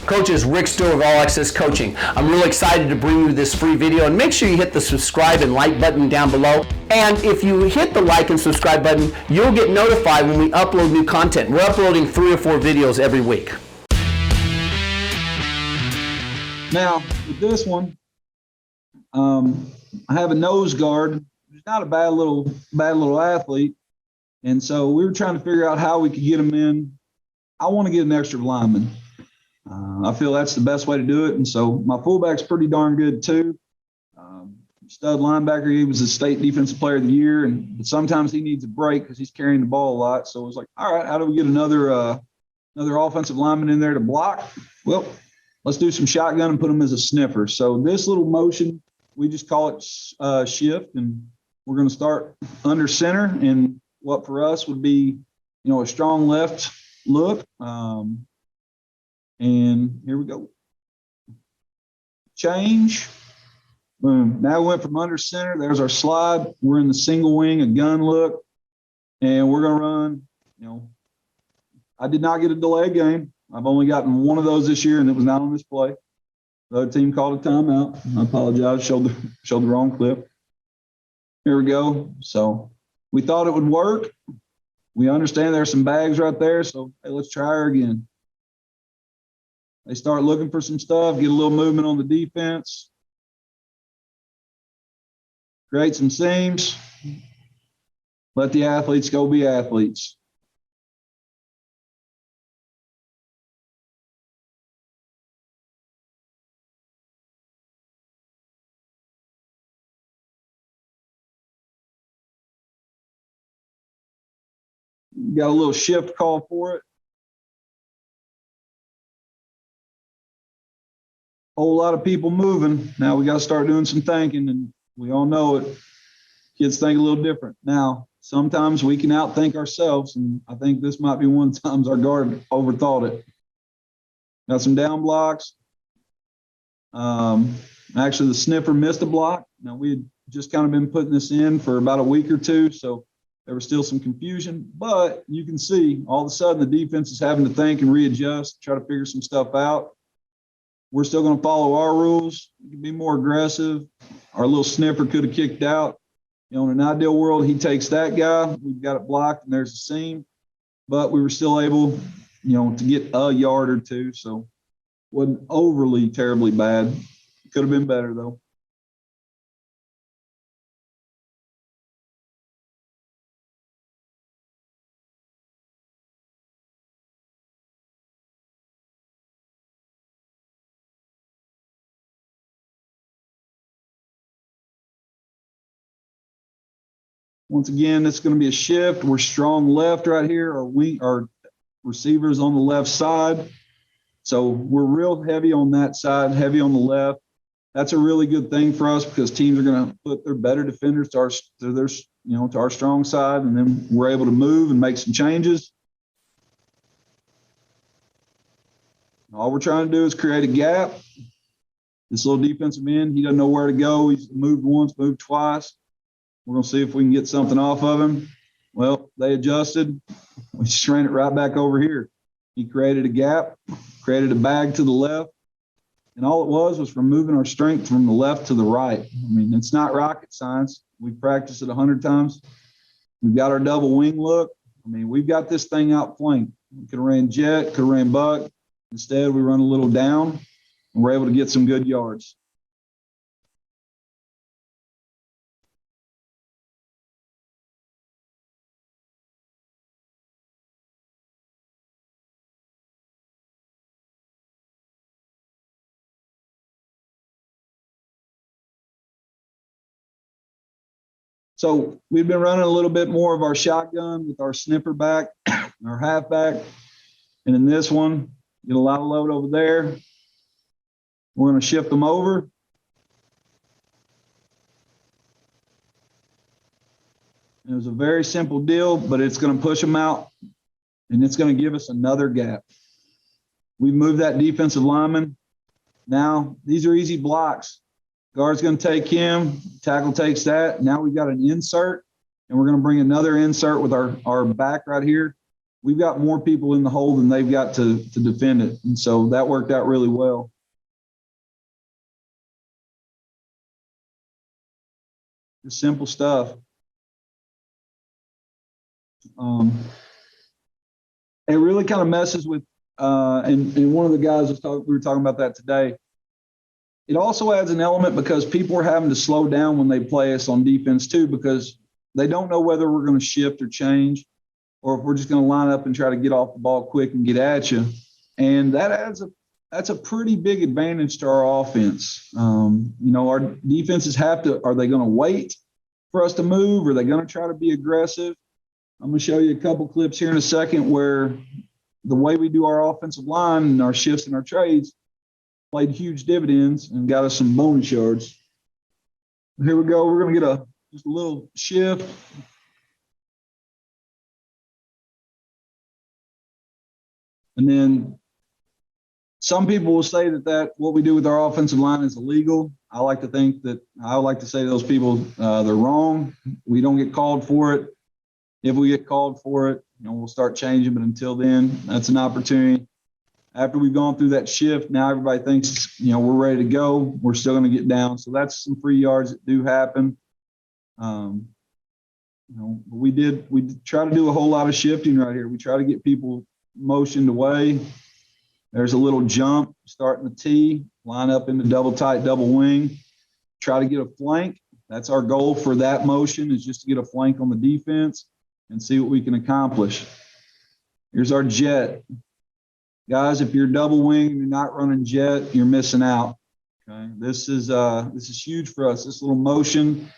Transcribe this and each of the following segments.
Coaches, Rick Stewart of All Access Coaching. I'm really excited to bring you this free video, and make sure you hit the subscribe and like button down below. And if you hit the like and subscribe button, you'll get notified when we upload new content. We're uploading 3 or 4 videos every week. Now, with this one, I have a nose guard. He's not a bad little athlete. And so we were trying to figure out how we could get him in. I want to get an extra lineman. I feel that's the best way to do it. And so my fullback's pretty darn good too. Stud linebacker, he was the state defensive player of the year. But sometimes he needs a break because he's carrying the ball a lot. So it was like, all right, how do we get another offensive lineman in there to block? Well, let's do some shotgun and put him as a sniffer. So this little motion, we just call it shift, and we're going to start under center. And what for us would be, a strong left look. And here we go. Change. Boom. Now we went from under center. There's our slide. We're in the single wing, a gun look, and we're going to run. I did not get a delay game. I've only gotten one of those this year, and it was not on display. The other team called a timeout. I apologize. Showed the wrong clip. Here we go. So we thought it would work. We understand there's some bags right there. So hey, let's try her again. They start looking for some stuff. Get a little movement on the defense. Create some seams. Let the athletes go be athletes. Got a little shift call for it. Whole lot of people moving. Now we got to start doing some thinking, and we all know it. Kids think a little different. Now, sometimes we can outthink ourselves, and I think this might be one of the times our guard overthought it. Got some down blocks. Actually, the sniffer missed a block. Now, we had just kind of been putting this in for about a week or two, so there was still some confusion, but you can see all of a sudden the defense is having to think and readjust, try to figure some stuff out. We're still going to follow our rules. We can be more aggressive. Our little sniffer could have kicked out. In an ideal world, he takes that guy. We've got it blocked, and there's a seam. But we were still able, to get a yard or two. So wasn't overly terribly bad. Could have been better, though. Once again, it's going to be a shift. We're strong left right here. Our receivers on the left side. So we're real heavy on that side, heavy on the left. That's a really good thing for us because teams are going to put their better defenders to our strong side, and then we're able to move and make some changes. All we're trying to do is create a gap. This little defensive end, he doesn't know where to go. He's moved once, moved twice. We're going to see if we can get something off of him. Well, they adjusted. We just ran it right back over here. He created a gap, created a bag to the left, and all it was from moving our strength from the left to the right. I mean, it's not rocket science. We've practiced it 100 times. We've got our double wing look. I mean, we've got this thing outflanked. We could have ran jet, could have ran buck. Instead, we run a little down, and we're able to get some good yards. So we've been running a little bit more of our shotgun with our sniffer back, our halfback. And in this one, get a lot of load over there. We're going to shift them over. It was a very simple deal, but it's going to push them out, and it's going to give us another gap. We moved that defensive lineman. Now, these are easy blocks. Guard's going to take him. Tackle takes that. Now we've got an insert, and we're going to bring another insert with our back right here. we've got more people in the hole than they've got to defend it. And so that worked out really well. Just simple stuff. It really kind of messes with, and one of the guys we were talking about that today. It also adds an element because people are having to slow down when they play us on defense too, because they don't know whether we're going to shift or change, or if we're just going to line up and try to get off the ball quick and get at you. And that's a pretty big advantage to our offense. Our defenses are they going to wait for us to move? Or are they going to try to be aggressive? I'm going to show you a couple clips here in a second where the way we do our offensive line and our shifts and our trades played huge dividends and got us some bonus yards. Here we go. We're going to get just a little shift. And then some people will say that what we do with our offensive line is illegal. I like to say to those people, they're wrong. We don't get called for it. If we get called for it, we'll start changing. But until then, that's an opportunity. After we've gone through that shift, now everybody thinks, we're ready to go. We're still going to get down. So that's some free yards that do happen. We try to do a whole lot of shifting right here. We try to get people motioned away. There's a little jump, starting the T, line up into double tight, double wing. Try to get a flank. That's our goal for that motion, is just to get a flank on the defense and see what we can accomplish. Here's our jet. Guys, if you're double wing and you're not running jet, you're missing out. Okay, this is huge for us. This little motion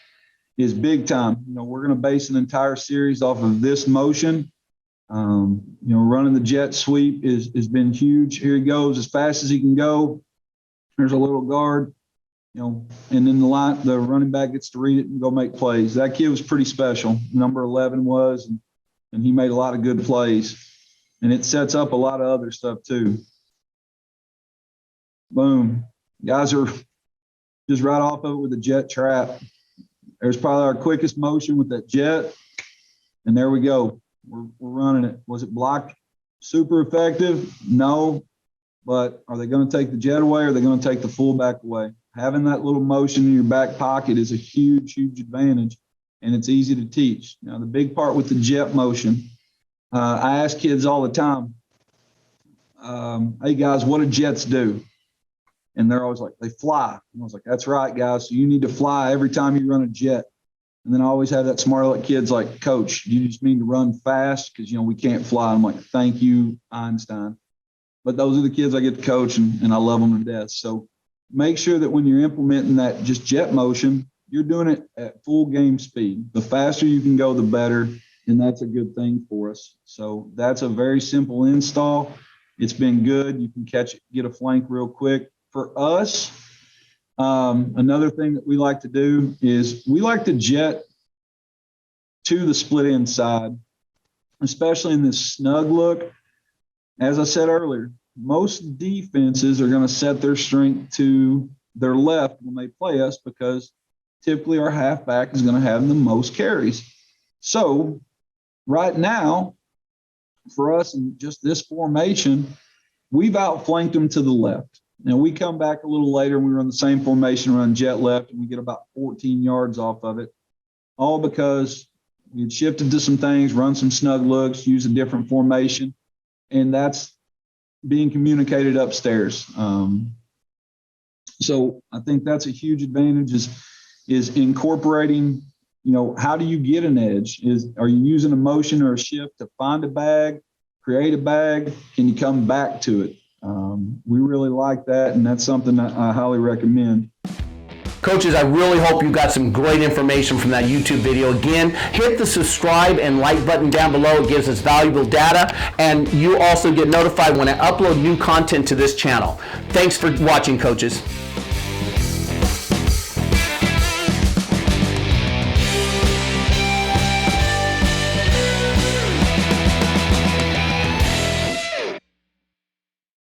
is big time. We're going to base an entire series off of this motion. Running the jet sweep has been huge. Here he goes as fast as he can go. There's a little guard, and then the running back gets to read it and go make plays. That kid was pretty special. Number 11 was, and he made a lot of good plays. And it sets up a lot of other stuff too. Boom. Guys are just right off of it with the jet trap. There's probably our quickest motion with that jet. And there we go. We're running it. Was it blocked super effective? No. But are they going to take the jet away, or are they going to take the fullback away? Having that little motion in your back pocket is a huge, huge advantage, and it's easy to teach. Now, the big part with the jet motion, I ask kids all the time, hey, guys, what do jets do? And they're always like, they fly. And I was like, that's right, guys. So you need to fly every time you run a jet. And then I always have that smart aleck kids like, Coach, you just mean to run fast because, we can't fly. I'm like, thank you, Einstein. But those are the kids I get to coach, and I love them to death. So make sure that when you're implementing that just jet motion, you're doing it at full game speed. The faster you can go, the better. And that's a good thing for us. So that's a very simple install. It's been good. You can get a flank real quick. For us, another thing that we like to do is we like to jet to the split end side, especially in this snug look. As I said earlier, most defenses are going to set their strength to their left when they play us because typically our halfback is going to have the most carries. So right now, for us in just this formation, we've outflanked them to the left. Now, we come back a little later and we run the same formation, run jet left, and we get about 14 yards off of it, all because we had shifted to some things, run some snug looks, use a different formation, and that's being communicated upstairs. So I think that's a huge advantage is incorporating, how do you get an edge? Are you using a motion or a shift to find a bag, create a bag? Can you come back to it? We really like that, and that's something that I highly recommend. Coaches, I really hope you got some great information from that YouTube video. Again, hit the subscribe and like button down below. It gives us valuable data, and you also get notified when I upload new content to this channel. Thanks for watching, coaches.